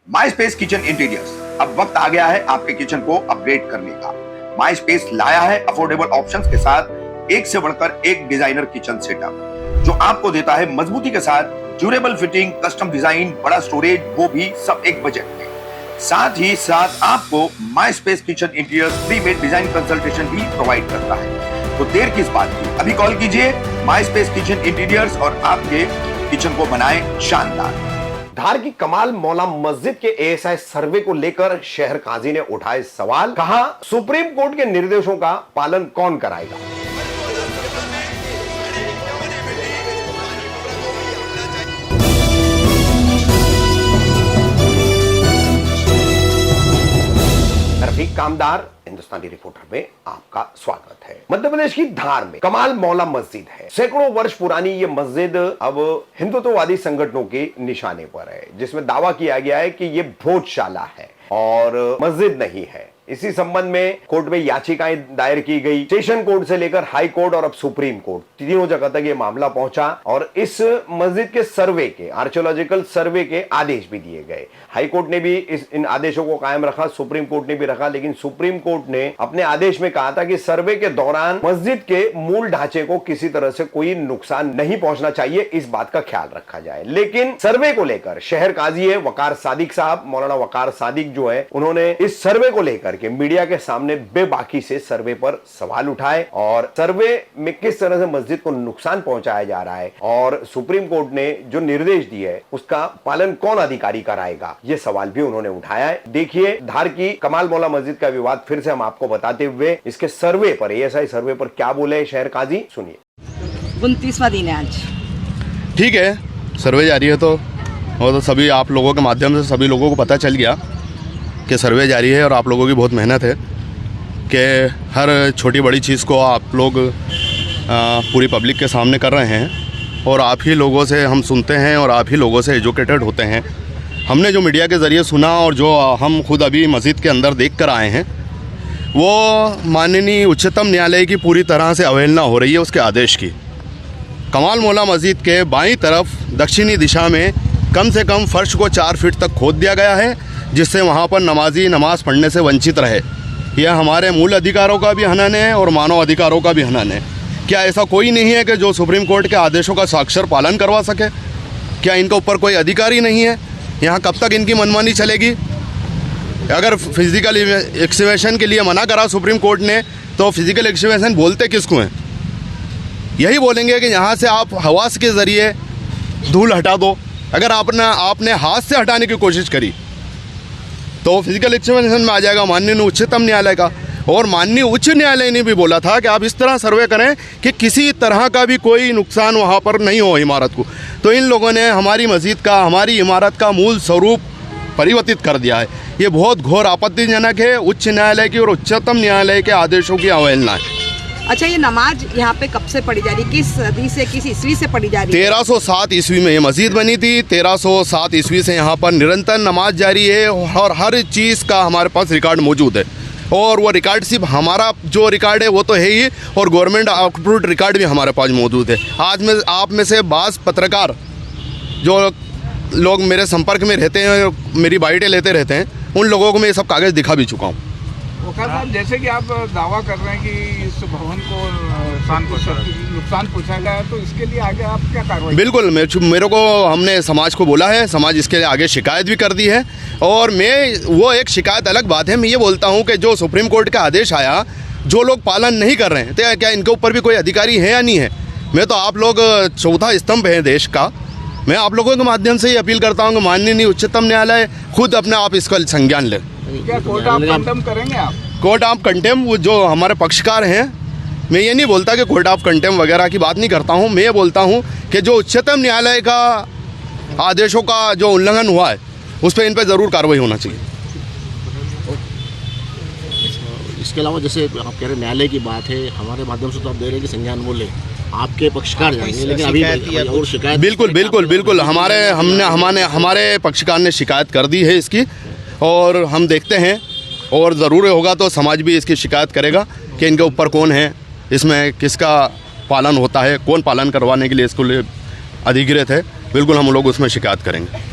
माई space kitchen interiors, अब वक्त आ गया है आपके किचन को अपग्रेड करने का। माई स्पेस लाया है अफोर्डेबल ऑप्शंस के साथ एक से बढ़कर एक डिजाइनर किचन सेटअप जो आपको देता है मजबूती के साथ ड्यूरेबल फिटिंग, कस्टम डिजाइन, बड़ा स्टोरेज, वो भी सब एक बजट में। साथ ही साथ आपको माई स्पेस किचन इंटीरियर्स फ्री में डिजाइन कंसल्टेशन भी प्रोवाइड करता है। तो देर किस बात की, अभी कॉल कीजिए माई स्पेस किचन इंटीरियर्स और आपके किचन को बनाए शानदार। धार की कमाल मौला मस्जिद के एएसआई सर्वे को लेकर शहर काजी ने उठाए सवाल, कहा सुप्रीम कोर्ट के निर्देशों का पालन कौन कराएगा। रफीक कामदार, हिंदुस्तानी रिपोर्टर में आपका स्वागत है। मध्य प्रदेश की धार में कमाल मौला मस्जिद है। सैकड़ों वर्ष पुरानी ये मस्जिद अब हिंदुत्ववादी संगठनों के निशाने पर है, जिसमें दावा किया गया है कि ये भोजशाला है और मस्जिद नहीं है। इसी संबंध में कोर्ट में याचिकाएं दायर की गई। सेशन कोर्ट से लेकर हाई कोर्ट और अब सुप्रीम कोर्ट, तीनों जगह तक ये मामला पहुंचा और इस मस्जिद के सर्वे के, आर्कियोलॉजिकल सर्वे के आदेश भी दिए गए। हाई कोर्ट ने भी इन आदेशों को कायम रखा, सुप्रीम कोर्ट ने भी रखा, लेकिन सुप्रीम कोर्ट ने अपने आदेश में कहा था कि सर्वे के दौरान मस्जिद के मूल ढांचे को किसी तरह से कोई नुकसान नहीं पहुंचना चाहिए, इस बात का ख्याल रखा जाए। लेकिन सर्वे को लेकर शहर काजी है वकार सादिक साहब, मौलाना वकार सादिक जो है, उन्होंने इस सर्वे को लेकर के मीडिया के सामने बेबाकी से सर्वे पर सवाल उठाए और सर्वे में किस तरह से मस्जिद को नुकसान पहुंचाया जा रहा है और सुप्रीम कोर्ट ने जो निर्देश दिए है उसका पालन कौन अधिकारी कराएगा, ये सवाल भी उन्होंने उठाया है। देखिए धार की कमाल मौला मस्जिद का विवाद फिर से हम आपको बताते हुए इसके सर्वे पर, एएसआई सर्वे पर क्या बोले शहर काजी, सुनिए। 29वां दिन है आज। ठीक है, सर्वे जारी है तो सभी आप लोगों के माध्यम से सभी लोगों को पता चल गया कि सर्वे जारी है और आप लोगों की बहुत मेहनत है कि हर छोटी बड़ी चीज़ को आप लोग पूरी पब्लिक के सामने कर रहे हैं और आप ही लोगों से हम सुनते हैं और आप ही लोगों से एजुकेटेड होते हैं। हमने जो मीडिया के ज़रिए सुना और जो हम खुद अभी मस्जिद के अंदर देख कर आए हैं, वो माननीय उच्चतम न्यायालय की पूरी तरह से अवहेलना हो रही है उसके आदेश की। कमाल मौला मस्जिद के बाईं तरफ दक्षिणी दिशा में कम से कम फर्श को 4 फीट तक खोद दिया गया है, जिससे वहाँ पर नमाजी नमाज़ पढ़ने से वंचित रहे। यह हमारे मूल अधिकारों का भी हनन है और मानव अधिकारों का भी हनन है। क्या ऐसा कोई नहीं है कि जो सुप्रीम कोर्ट के आदेशों का साक्षर पालन करवा सके? क्या इनके ऊपर कोई अधिकारी नहीं है? यहाँ कब तक इनकी मनमानी चलेगी? अगर फिजिकल एक्सहिबिशन के लिए मना करा सुप्रीम कोर्ट ने, तो फिजिकल एक्सहिबिशन बोलते किसको हैं? यही बोलेंगे कि यहाँ से आप हवास के ज़रिए धूल हटा दो। अगर आपने हाथ से हटाने की कोशिश करी तो फिजिकल एक्सहिबिशन में आ जाएगा माननीय उच्चतम न्यायालय का। और माननीय उच्च न्यायालय ने भी बोला था कि आप इस तरह सर्वे करें कि किसी तरह का भी कोई नुकसान वहाँ पर नहीं हो इमारत को। तो इन लोगों ने हमारी मस्जिद का, हमारी इमारत का मूल स्वरूप परिवर्तित कर दिया है। ये बहुत घोर आपत्तिजनक है। उच्च न्यायालय की और उच्चतम न्यायालय के आदेशों की अवहेलना है। अच्छा, ये नमाज यहाँ पे कब से पढ़ी जा रही, किस सदी से, किस ईस्वी से पढ़ी जा रही है? 1307 ईस्वी में ये मस्जिद बनी थी। 1307 ईस्वी से यहाँ पर निरंतर नमाज जारी है और हर चीज़ का हमारे पास रिकॉर्ड मौजूद है। और वो रिकॉर्ड सिर्फ हमारा जो रिकॉर्ड है वो तो है ही, और गवर्नमेंट अप्रूव्ड रिकॉर्ड भी हमारे पास मौजूद है। आज में आप में से बाज़ पत्रकार जो लोग मेरे संपर्क में रहते हैं, मेरी बाइटें लेते रहते हैं, उन लोगों को मैं ये सब कागज़ दिखा भी चुका हूँ। वकार साहब, जैसे कि आप दावा कर रहे हैं कि इस भवन को नुकसान पहुंचाया है, तो इसके लिए आगे आप क्या कार्रवाई? बिल्कुल, मेरे को हमने समाज को बोला है, समाज इसके लिए आगे शिकायत भी कर दी है। और वो एक शिकायत अलग बात है। मैं ये बोलता हूँ कि जो सुप्रीम कोर्ट का आदेश आया, जो लोग पालन नहीं कर रहे हैं, तो क्या इनके ऊपर भी कोई अधिकारी है या नहीं है? मैं तो आप लोग चौथा स्तंभ है देश का। मैं आप लोगों के माध्यम से ही अपील करता हूँ कि माननीय उच्चतम न्यायालय खुद अपने आप इसका संज्ञान ले। क्या कोर्ट ऑफ कंटेम्प्ट करेंगे आप? कोर्ट ऑफ कंटेम्प्ट जो हमारे पक्षकार हैं, मैं ये नहीं बोलता कि कोर्ट ऑफ कंटेम्प्ट वगैरह की बात नहीं करता हूँ। मैं ये बोलता हूँ कि जो उच्चतम न्यायालय का आदेशों का जो उल्लंघन हुआ है, उस पर इन पर ज़रूर कार्रवाई होना चाहिए। इसके अलावा जैसे आप कह रहे न्यायालय की बात है, हमारे माध्यम से तो आप दे रहे हैं कि संज्ञान बोले, आपके पक्षकार जाएंगे, लेकिन अभी और शिकायत? बिल्कुल हमारे पक्षकार ने शिकायत कर दी है इसकी, और हम देखते हैं, और ज़रूर होगा तो समाज भी इसकी शिकायत करेगा कि इनके ऊपर कौन है, इसमें किसका पालन होता है, कौन पालन करवाने के लिए इसको अधिकृत है। बिल्कुल हम लोग उसमें शिकायत करेंगे।